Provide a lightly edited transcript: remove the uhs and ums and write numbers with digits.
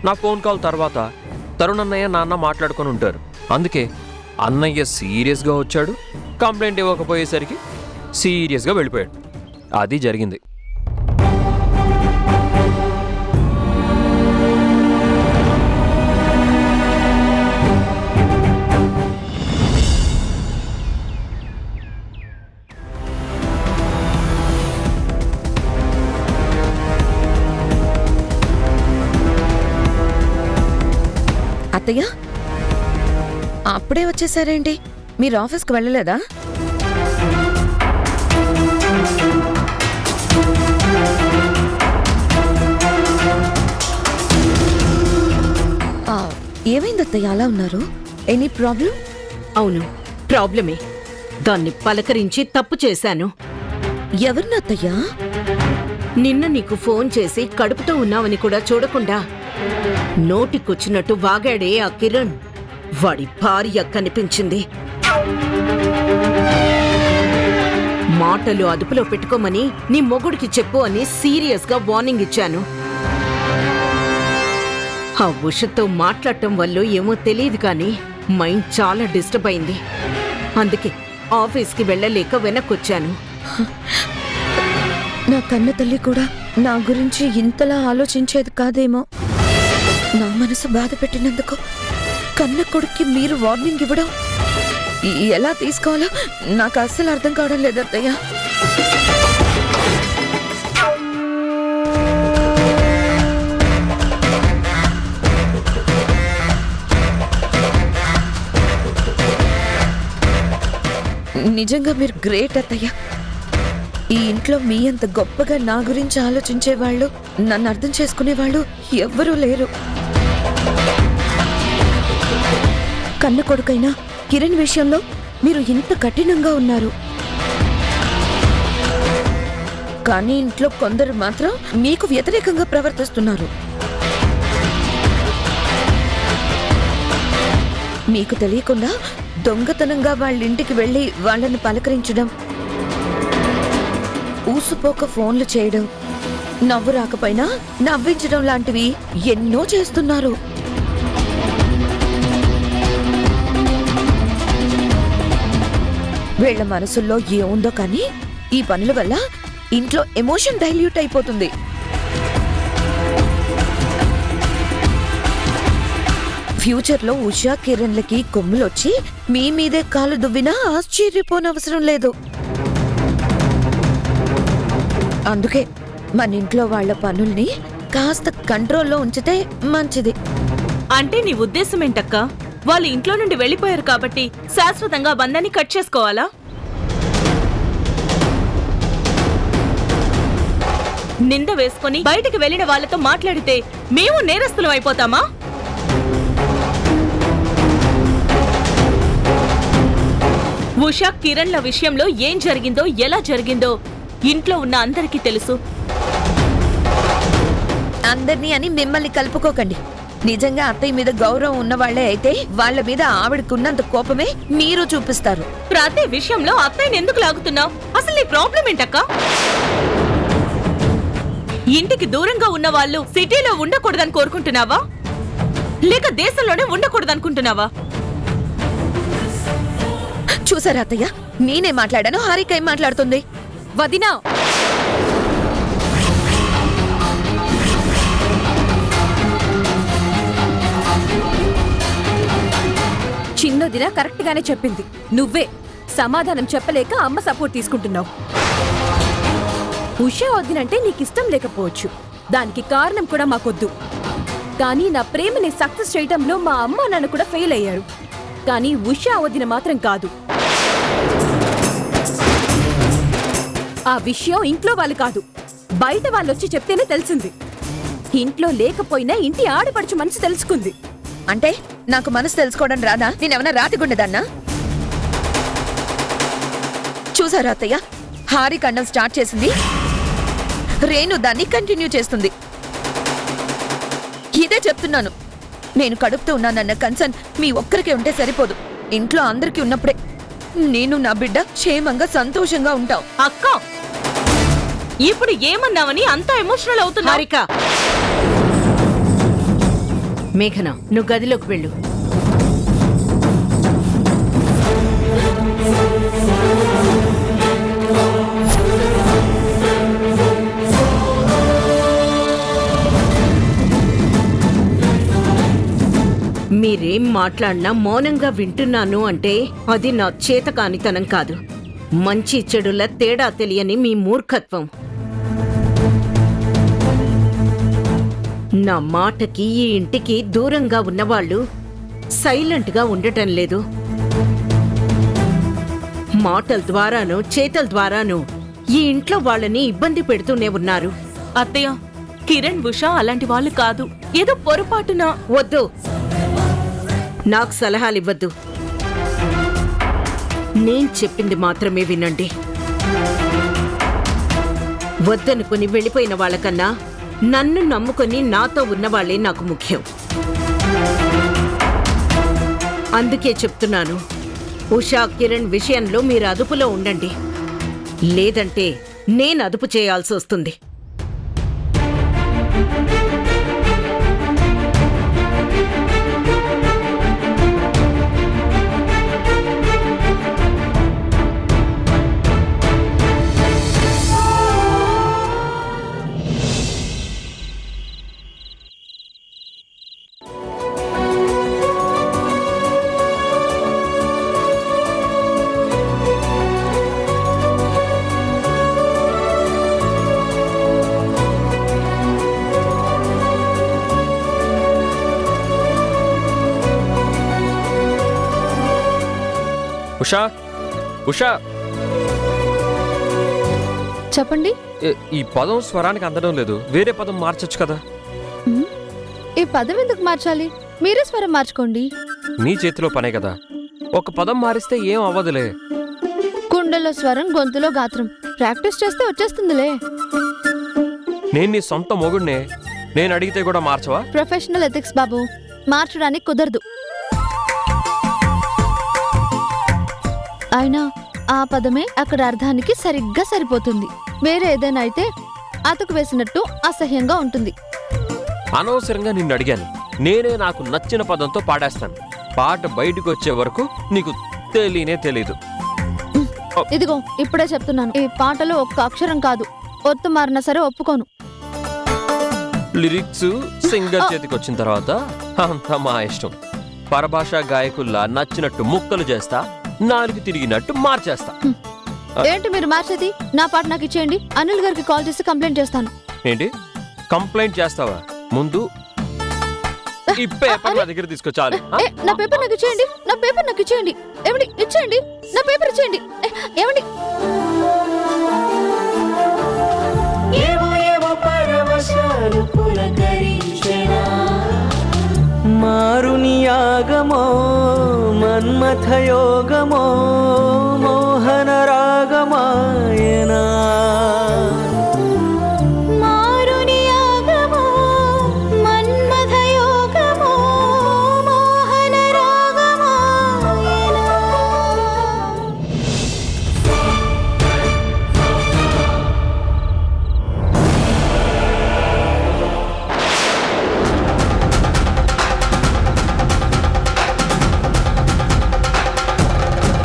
నా phone call తర్వాత తరుణ్ అన్నయ్య నాన్న మాట్లాడుకొని ఉంటారు. అందుకే అన్నయ్య సీరియస్గా వచ్చాడు, కంప్లైంట్ ఇవ్వకపోయేసరికి సీరియస్గా వెళ్ళిపోయాడు. అది జరిగింది. అత్తయ్య, అప్పుడే వచ్చేసారేంటి? మీరు ఆఫీస్కి వెళ్ళలేదా? ఏమైంది అత్తయ్య అలా ఉన్నారు? Any problem? అవును, ప్రాబ్లమే. దాన్ని పలకరించి తప్పు చేశాను. ఎవరిని అత్తయ్యా? నిన్న నీకు ఫోన్ చేసి కడుపుతో ఉన్నావని కూడా చూడకుండా నోటికొచ్చినట్టు వాగాడే ఆ కిరణ్, వాడి భార్య కనిపించింది. మాటలు అదుపులో పెట్టుకోమని నీ మొగుడికి చెప్పు అని సీరియస్గా వార్నింగ్ ఇచ్చాను. ఆ ఉషతో మాట్లాడటం వల్ల ఏమో తెలియదు కానీ మైండ్ చాలా డిస్టర్బ్ అయింది. అందుకే ఆఫీస్కి వెళ్ళలేక వెనక్కొచ్చాను. నా కన్న తల్లి కూడా నా గురించి ఇంతలా ఆలోచించేది కాదేమో. నా మనసు బాధ పెట్టినందుకు కన్న కొడుక్కి మీరు వార్నింగ్ ఇవ్వడం ఎలా తీసుకోవాలో నాకు అస్సలు అర్థం కావడం లేదు అత్తయ్య. నిజంగా మీరు గ్రేట్ అత్తయ్య. ఈ ఇంట్లో మీ అంత గొప్పగా నా గురించి ఆలోచించేవాళ్ళు, నన్ను అర్థం చేసుకునేవాళ్ళు ఎవ్వరూ లేరు. కన్న కొడుకైనా కిరణ్ విషయంలో మీరు ఇంత కఠినంగా ఉన్నారు. కానీ ఇంట్లో కొందరు మాత్రం మీకు వ్యతిరేకంగా ప్రవర్తిస్తున్నారు. మీకు తెలియకుండా దొంగతనంగా వాళ్ళ ఇంటికి వెళ్ళి వాళ్ళని పలకరించడం, ఊసుపోక ఫోన్లు చేయడం, నవ్వు రాకపోయినా నవ్వించడం లాంటివి ఎన్నో చేస్తున్నారు. వీళ్ల మనసుల్లో ఏముందో కానీ ఈ పనుల వల్ల ఇంట్లో ఎమోషన్ డైల్యూట్ అయిపోతుంది. ఫ్యూచర్లో ఉషా కిరణ్లకి కొమ్ములొచ్చి మీ మీదే కాలు దువ్వినా ఆశ్చర్యపోనవసరం లేదు. అందుకే మన ఇంట్లో వాళ్ల పనుల్ని కాస్త కంట్రోల్లో ఉంచితే మంచిది. అంటే నీ ఉద్దేశం ఏంటక్క? వాళ్ళు ఇంట్లో నుండి వెళ్ళిపోయారు కాబట్టి శాశ్వతంగా బంధాన్ని కట్ చేసుకోవాలా? నింద వేసుకుని బయటికి వెళ్లిన వాళ్ళతో మాట్లాడితే మేము నేరస్తులం అయిపోతామా? ఉషా కిరణ్ల విషయంలో ఏం జరిగిందో, ఎలా జరిగిందో ఇంట్లో ఉన్న అందరికీ తెలుసు. అందర్నీ అని మిమ్మల్ని కలుపుకోకండి. నిజంగా అత్తయ్య మీద గౌరవం ఉన్నవాళ్లే అయితే వాళ్ళ మీద ఆవిడకున్నంత కోపమే మీరు చూపిస్తారు. ప్రతి విషయంలో అత్తయ్యని ఎందుకు లాగుతున్నావు? అసలు నీ ప్రాబ్లం ఏంటక్క? ఇంటికి దూరంగా ఉన్న వాళ్ళు సిటీలో ఉండకూడదని కోరుకుంటున్నావా, లేక దేశంలోనే ఉండకూడదనుకుంటున్నావా? చూసారా అత్తయ్య, నేనే మాట్లాడాను, హారిక ఏం మాట్లాడుతుంది? వదినా, చిన్నదిన కరెక్ట్ గానే చెప్పింది. నువ్వే సమాధానం చెప్పలేక అమ్మ సపోర్ట్ తీసుకుంటున్నావు. ఉషా వదినంటే నీకిష్టం లేకపోవచ్చు, దానికి కారణం కూడా మాకొద్దు. కానీ నా ప్రేమని సక్సెస్ చేయటంలో మా అమ్మ నాన్న కూడా ఫెయిల్ అయ్యారు. కానీ ఉషా వదిన మాత్రం కాదు. ఆ విషయం ఇంట్లో వాళ్ళు కాదు, బయట వాళ్ళొచ్చి చెప్తేనే తెలిసింది. ఇంట్లో లేకపోయినా ఇంటి ఆడపడుచు మనసు తెలుసుకుంది. అంటే నాకు మనసు తెలుసుకోవడం రాదా? నేనేమన్నా రాతిగుండదన్నా? చూసారా అత్తయ్య, హారిక అన్నం స్టార్ట్ చేసింది, రేణు దాన్ని కంటిన్యూ చేస్తుంది. ఇదే చెప్తున్నాను, నేను కడుపుతూ ఉన్నానన్న కన్సర్న్ మీ ఒక్కరికే ఉంటే సరిపోదు. ఇంట్లో అందరికీ ఉన్నప్పుడే నేను నా బిడ్డ క్షేమంగా సంతోషంగా ఉంటాం. అక్క, ఇప్పుడు ఏమన్నావని అంత ఎమోషనల్ అవుతున్నా? హారిక, మేఘన, నువ్వు గదిలోకి వెళ్ళు. మీరేం మాట్లాడినా మౌనంగా వింటున్నాను అంటే అది నా చేతకానితనం కాదు, మంచి చెడుల తేడా తెలియని మీ మూర్ఖత్వం. నా మాటకి ఈ ఇంటికి దూరంగా ఉన్నవాళ్ళు సైలెంట్గా ఉండటం లేదు. మాటల ద్వారాను చేతల ద్వారాను ఈ ఇంట్లో వాళ్ళని ఇబ్బంది పెడుతూనే ఉన్నారు. అత్తయ్య, కిరణ్ ఉషా అలాంటి వాళ్ళు కాదు. ఏదో పొరపాటున. వద్దు, నాకు సలహాలు ఇవ్వద్దు. నేను చెప్పింది మాత్రమే వినండి. వద్దనుకుని వెళ్ళిపోయిన వాళ్ళకన్నా నన్ను నమ్ముకొని నాతో ఉన్నవాళ్లే నాకు ముఖ్యం. అందుకే చెప్తున్నాను, ఉషా కిరణ్ విషయంలో మీరు అదుపులో ఉండండి, లేదంటే నేను అదుపు చేయాల్సి వస్తుంది. ఉషా, ఉషా, చెప్పండి. ఈ పదం స్వరానికి అందడం లేదు, వేరే పదం మార్చొచ్చు కదా. ఈ పదం ఎందుకు మార్చాలి? మీరే స్వరం మార్చుకోండి. నీ చేతిలో పనే కదా, ఒక పదం మారిస్తే ఏం అవ్వదులే. కుండలో స్వరం, గొంతులో గాత్రం. ప్రాక్టీస్ చేస్తే వచ్చేస్తుందిలే. నేను నీ సొంత మొగుడినే, నేను అడిగితే కూడా మార్చవా? ప్రొఫెషనల్ ఎథిక్స్ బాబు, మార్చడానికి కుదరదు. అయినా ఆ పదమే అక్కడ అర్థానికి సరిగ్గా సరిపోతుంది. వేరే ఏదైనా అయితే అతుకు వేసినట్టు అసహ్యంగా ఉంటుంది. అనవసరంగా నిన్ను అడిగాను. నేనే నాకు నచ్చిన పదంతో పాడేస్తాను. పాట బయటకు వచ్చే వరకు నీకు తెలియనే తెలీదు. ఇదిగో ఇప్పుడే చెప్తున్నాను, ఈ పాటలో ఒక్క అక్షరం కాదు, ఒత్తు మారినా సరే ఒప్పుకోను. లిరిక్స్ సింగర్ చేతికి వచ్చిన తర్వాత అంతా మా ఇష్టం. పరభాషా గాయకుల్లా నచ్చినట్టు ముక్కలు చేస్తా, నాలుగు తిరిగినట్టు మార్చేస్తా. ఏంటి మీరు మార్చేది? నా పాట నాకు ఇచ్చేయండి. అనిల్ గారికి కాల్ చేసి కంప్లైంట్ చేస్తాను. ఏంటి కంప్లైంట్ చేస్తావా? ముందు ఈ పేపర్ నా దగ్గర తీసుకొచ్చాలి. నా పేపర్ నాకు ఇచ్చేయండి. నా పేపర్ నాకు ఇచ్చేయండి. ఏమండి ఇచ్చేయండి, నా పేపర్ ఇచ్చేయండి. ఏమండి మారుని యాగమో మన్మథయోగమో